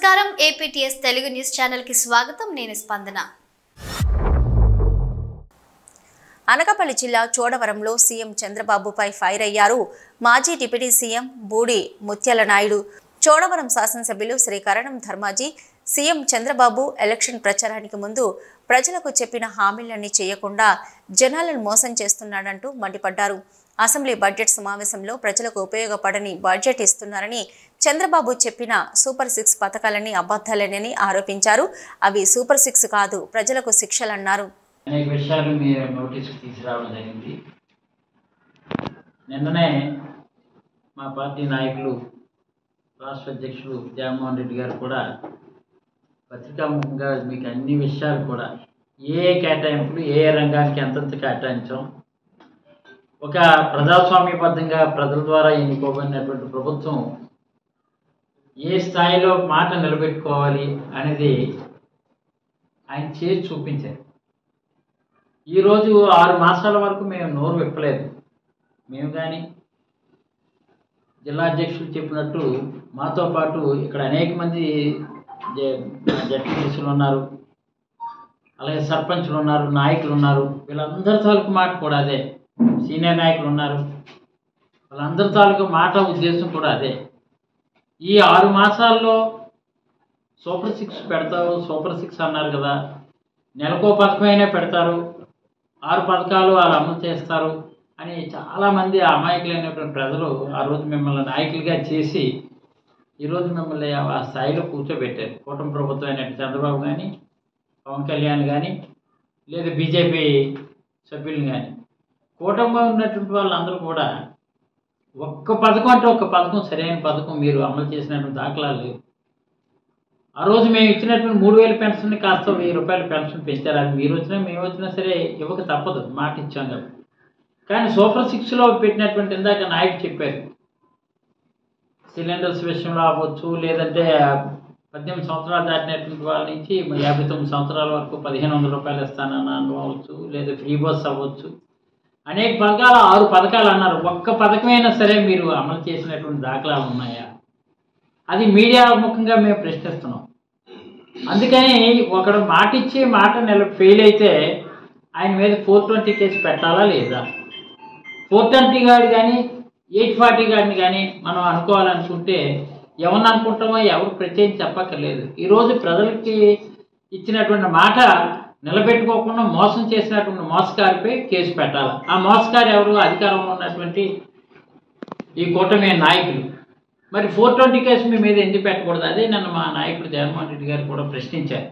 నమస్కారం APTS Telugu news channel కి స్వాగతం. నేను స్పందన. అనకాపల్లి జిల్లా చోడవరంలో సీఎం చంద్రబాబుపై ఫైర్ అయ్యారు మాజీ డిప్యూటీ సీఎం బూడి ముత్యాల నాయుడు. చోడవరం శాసనసభ్యులు శ్రీ కరణం ధర్మాజీ సీఎం చంద్రబాబు ఎలక్షన్ ప్రచారానికి ముందు ప్రజలకు చెప్పిన హామీలన్నీ చేయకుండా జనాలను మోసం చేస్తున్నాడంటూ మండిపడ్డారు. అసెంబ్లీ బడ్జెట్ సమావేశంలో ప్రజలకు ఉపయోగపడని బడ్జెట్ ఇస్తున్నారని, చంద్రబాబు చెప్పిన సూపర్ 6 పథకాలన్నీ అబద్ధాలేనని ఆరోపించారు. అవి సూపర్ 6 కాదు, ప్రజలకు శిక్షలన్నారు. అనేక విషయాలు మీరు నోటీస్కి తీసుకురావడం జరిగింది. నిన్ననే మా పార్టీ నాయకులు రాష్ట్ర అధ్యక్షులు జగన్మోహన్ రెడ్డి గారు కూడా పత్రికాముఖంగా మీకు అన్ని విషయాలు కూడా ఏ కేటాయింపులు ఏ రంగానికి ఎంతెంత కేటాయించాం, ఒక ప్రజాస్వామ్యబద్ధంగా ప్రజల ద్వారా ఎన్నుకోబడినటువంటి ప్రభుత్వం ఏ స్థాయిలో మాట నిలబెట్టుకోవాలి అనేది ఆయన చేసి చూపించారు. ఈరోజు 6 మాసాల వరకు మేము నోరు విప్పలేదు. మేము కానీ జిల్లా అధ్యక్షులు చెప్పినట్టు మాతో పాటు ఇక్కడ అనేక మంది జడ్పీటీసీలు ఉన్నారు, అలాగే సర్పంచులు ఉన్నారు, నాయకులు ఉన్నారు. వీళ్ళందరి తాలూకు మాట కూడా అదే. సీనియర్ నాయకులు ఉన్నారు, వాళ్ళందరి తాలూకు మాట ఉద్దేశం కూడా అదే. ఈ 6 మాసాల్లో సూపర్ 6 పెడతారు, సూపర్ 6 అన్నారు కదా, నెలకో పథకమైనా పెడతారు, 6 పథకాలు వాళ్ళు అమలు చేస్తారు అని చాలామంది అమాయకులైనటువంటి ప్రజలు ఆ రోజు మిమ్మల్ని నాయకులుగా చేసి ఈరోజు మిమ్మల్ని ఆ స్థాయిలో కూర్చోబెట్టారు. కూటమి ప్రభుత్వం అయినట్టు చంద్రబాబు కానీ, పవన్ కళ్యాణ్ కానీ, లేదా బీజేపీ సభ్యులు కానీ, కూటమిలో ఉన్నటువంటి వాళ్ళందరూ కూడా ఒక్క పథకం అంటే ఒక్క పథకం సరైన పథకం మీరు అమలు చేసినటువంటి దాఖలాలు లేవు. ఆ రోజు మేము ఇచ్చినటువంటి 3000 పెన్షన్ని కాస్త 1000 రూపాయల పెన్షన్ పెంచారు. అది మీరు వచ్చినా మేము వచ్చినా సరే ఇవ్వక తప్పదు, మాట ఇచ్చాం కదా. కానీ సూపర్ 6లో పెట్టినటువంటి ఇందాక నాయకుడు చెప్పారు, సిలిండర్స్ విషయంలో అవ్వచ్చు, లేదంటే 18 సంవత్సరాలు దాటినటువంటి వాళ్ళ నుంచి 59 సంవత్సరాల వరకు 1500 రూపాయలు ఇస్తానని అవ్వచ్చు, లేదా ఫ్రీ బస్ అవ్వచ్చు, అనేక పథకాలు 6 పథకాలు అన్నారు. ఒక్క పథకమైనా సరే మీరు అమలు చేసినటువంటి దాఖలాలు ఉన్నాయా? అది మీడియా ముఖంగా మేము ప్రశ్నిస్తున్నాం. అందుకని ఒకడు మాట ఇచ్చి మాట ఫెయిల్ అయితే ఆయన మీద 420 కేసు పెట్టాలా లేదా? 420 గాడు కానీ 840 గాడిని కానీ మనం అనుకోవాలనుకుంటే ఎవరిని అనుకుంటామో ఎవరు ప్రత్యేకం చెప్పక్కర్లేదు. ఈరోజు ప్రజలకి ఇచ్చినటువంటి మాట నిలబెట్టుకోకుండా మోసం చేసినటువంటి మోసకారిపై కేసు పెట్టాలి. ఆ మోసకారు ఎవరు? అధికారంలో ఉన్నటువంటి ఈ కూటమి నాయకులు. మరి 420 కేసు మీ మీద ఎందుకు పెట్టకూడదు? అదే నన్ను మా నాయకుడు జగన్మోహన్ రెడ్డి గారు కూడా ప్రశ్నించారు.